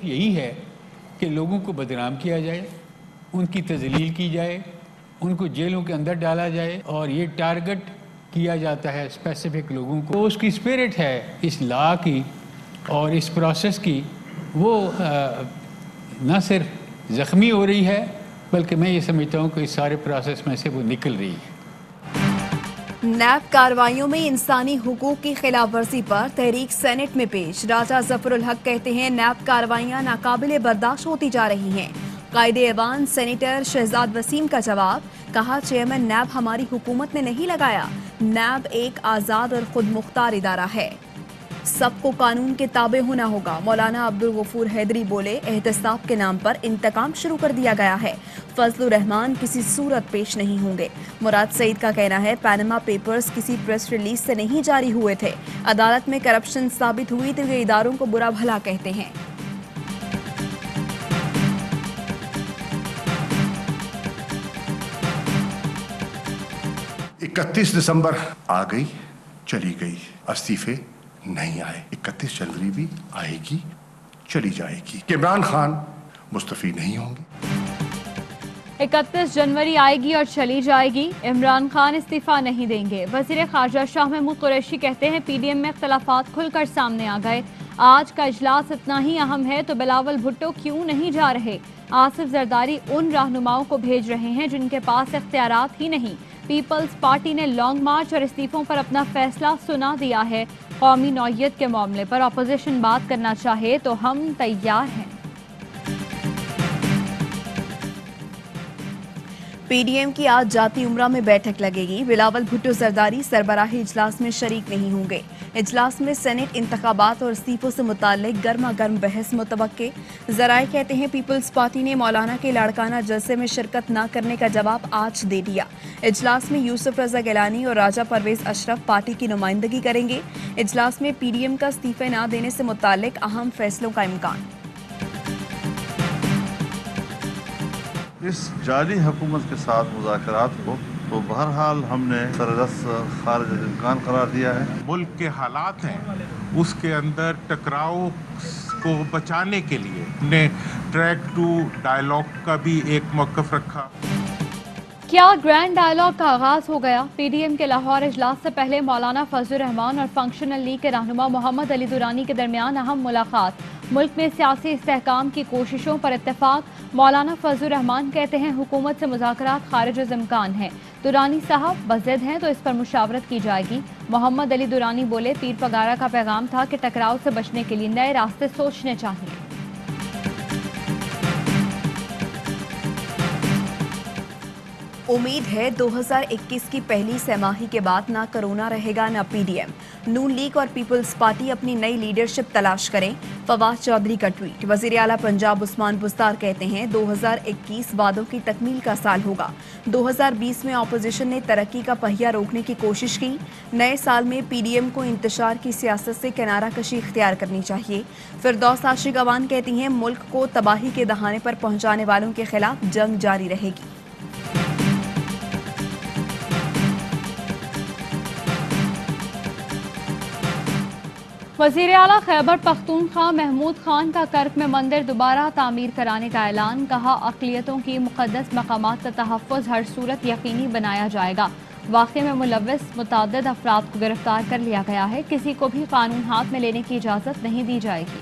صرف یہی ہے کہ لوگوں کو بدنام کیا جائے، ان کی تذلیل کی جائے، ان کو جیلوں کے اندر ڈالا جائے، اور یہ ٹارگٹ کیا جاتا ہے اسپیسیفک لوگوں کو. تو اس کی اسپرٹ ہے اس لا کی اور اس پروسیس کی، وہ نہ صرف زخمی ہو رہی ہے بلکہ میں یہ سمجھتا ہوں کہ اس سارے پروسیس میں سے وہ نکل رہی ہے. نیب کارروائیوں میں انسانی حقوق کی خلاف ورزی پر تحریک سینٹ میں پیش. راجہ ظفر الحق کہتے ہیں نیب کارروائیاں ناقابل برداشت ہوتی جا رہی ہیں. قائد ایوان سینیٹر شہزاد وسیم کا جواب، کہا چیئرمین نیب ہماری حکومت نے نہیں لگایا، نیب ایک آزاد اور خود مختار ادارہ ہے، سب کو قانون کے تابع ہونا ہوگا. مولانا عبدالغفور حیدری بولے احتساب کے نام پر انتقام شروع کر دیا گیا ہے، فضل الرحمان کسی صورت پیش نہیں ہوں گے. مراد سعید کا کہنا ہے پینما پیپرز کسی پریس ریلیز سے نہیں جاری ہوئے تھے، عدالت میں کرپشن ثابت ہوئی تو یہ اداروں کو برا بھلا کہتے ہیں. اکتیس دسمبر آ گئی چلی گئی، استعفے نہیں آئے. 31 جنوری بھی آئے گی چلی جائے گی. عمران خان مستعفی نہیں ہوں گے. 31 جنوری آئے گی اور چلی جائے گی، عمران خان استعفیٰ نہیں دیں گے. وزیر خارجہ شاہ محمود قریشی کہتے ہیں پی ڈی ایم میں اختلافات کھل کر سامنے آ گئے. آج کا اجلاس اتنا ہی اہم ہے تو بلاول بھٹو کیوں نہیں جا رہے؟ آصف زرداری ان رہنماؤں کو بھیج رہے ہیں جن کے پاس اختیارات ہی نہیں. پیپلز پارٹی نے لانگ مارچ اور استعفوں پر اپنا فیصلہ سنا دیا ہے. قومی نوعیت کے معاملے پر اپوزیشن بات کرنا چاہے تو ہم تیار ہیں. پی ڈی ایم کی آج جاتی عمرہ میں بیٹھک لگے گی. بلاول بھٹو زرداری سربراہی اجلاس میں شریک نہیں ہوں گے. اجلاس میں سینٹ انتخابات اور استعفوں سے متعلق گرما گرم بحث متوقع. ذرائع کہتے ہیں پیپلز پارٹی نے مولانا کے لاڑکانہ جلسے میں شرکت نہ کرنے کا جواب آج دے دیا. اجلاس میں یوسف رضا گیلانی اور راجہ پرویز اشرف پارٹی کی نمائندگی کریں گے. اجلاس میں پی ڈی ایم کا استعفے نہ دینے سے متعلق اہم فیصلوں کا امکان. اس جعلی حکومت کے ساتھ مذاکرات کو تو بہرحال ہم نے سررس خارج امکان قرار دیا ہے. ملک کے حالات ہیں اس کے اندر ٹکراؤ کو بچانے کے لیے نے ٹریک ٹو ڈائیلاگ کا بھی ایک موقف رکھا. کیا گرینڈ ڈائیلاگ کا آغاز ہو گیا؟ پی ڈی ایم کے لاہور اجلاس سے پہلے مولانا فضل الرحمان اور فنکشنل لیگ کے رہنما محمد علی درانی کے درمیان اہم ملاقات. ملک میں سیاسی استحکام کی کوششوں پر اتفاق. مولانا فضل الرحمان کہتے ہیں حکومت سے مذاکرات خارج از امکان ہیں. درانی صاحب بضد ہیں تو اس پر مشاورت کی جائے گی. محمد علی درانی بولے پیر پگارا کا پیغام تھا کہ ٹکراؤ سے بچنے کے لیے نئے راستے سوچنے چاہیے. امید ہے 2021 کی پہلی سہ ماہی کے بعد نہ کرونا رہے گا نہ پی ڈی ایم. نون لیگ اور پیپلز پارٹی اپنی نئی لیڈرشپ تلاش کریں، فواد چودھری کا ٹویٹ. وزیر اعلیٰ پنجاب عثمان بزدار کہتے ہیں 2021 وعدوں کی تکمیل کا سال ہوگا. 2020 میں اپوزیشن نے ترقی کا پہیہ روکنے کی کوشش کی. نئے سال میں پی ڈی ایم کو انتشار کی سیاست سے کنارہ کشی اختیار کرنی چاہیے. فردوس عاشق اوان کہتی ہیں ملک کو تباہی کے دہانے پر پہنچانے والوں کے خلاف جنگ جاری رہے گی. وزیر اعلیٰ خیبر پختونخوا محمود خان کا کرک میں مندر دوبارہ تعمیر کرانے کا اعلان. کہا اقلیتوں کی مقدس مقامات کا تحفظ ہر صورت یقینی بنایا جائے گا. واقعے میں ملوث متعدد افراد کو گرفتار کر لیا گیا ہے. کسی کو بھی قانون ہاتھ میں لینے کی اجازت نہیں دی جائے گی.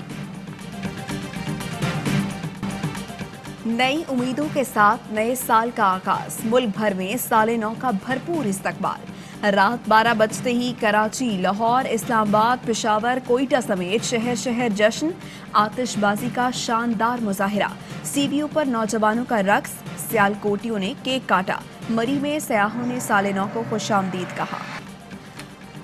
نئی امیدوں کے ساتھ نئے سال کا آغاز. ملک بھر میں سال نو کا بھرپور استقبال. رات 12 بجتے ہی کراچی، لاہور، اسلام آباد، پشاور، کوئٹہ سمیت شہر شہر جشن، آتش بازی کا شاندار مظاہرہ. سی وی او پر نوجوانوں کا رقص، سیالکوٹیوں نے کیک کاٹا. مری میں سیاحوں نے سال نو کو خوش آمدید کہا.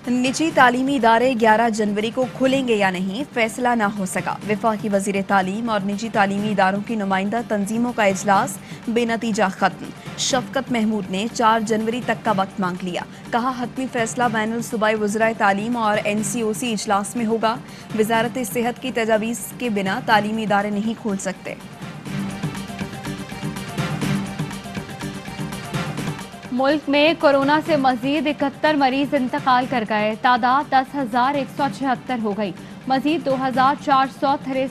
نجی تعلیمی ادارے 11 جنوری کو کھلیں گے یا نہیں فیصلہ نہ ہو سکا. وفاقی وزیر تعلیم اور نجی تعلیمی اداروں کی نمائندہ تنظیموں کا اجلاس بے نتیجہ ختم. شفقت محمود نے 4 جنوری تک کا وقت مانگ لیا. کہا حتمی فیصلہ بین الصوبائی وزرائے تعلیم اور این سی او سی اجلاس میں ہوگا. وزارت صحت کی تجاویز کے بنا تعلیمی ادارے نہیں کھول سکتے. ملک میں کورونا سے مزید 71 مریض انتقال کر گئے. تعداد 10,176 ہو گئی. مزید 2,463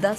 10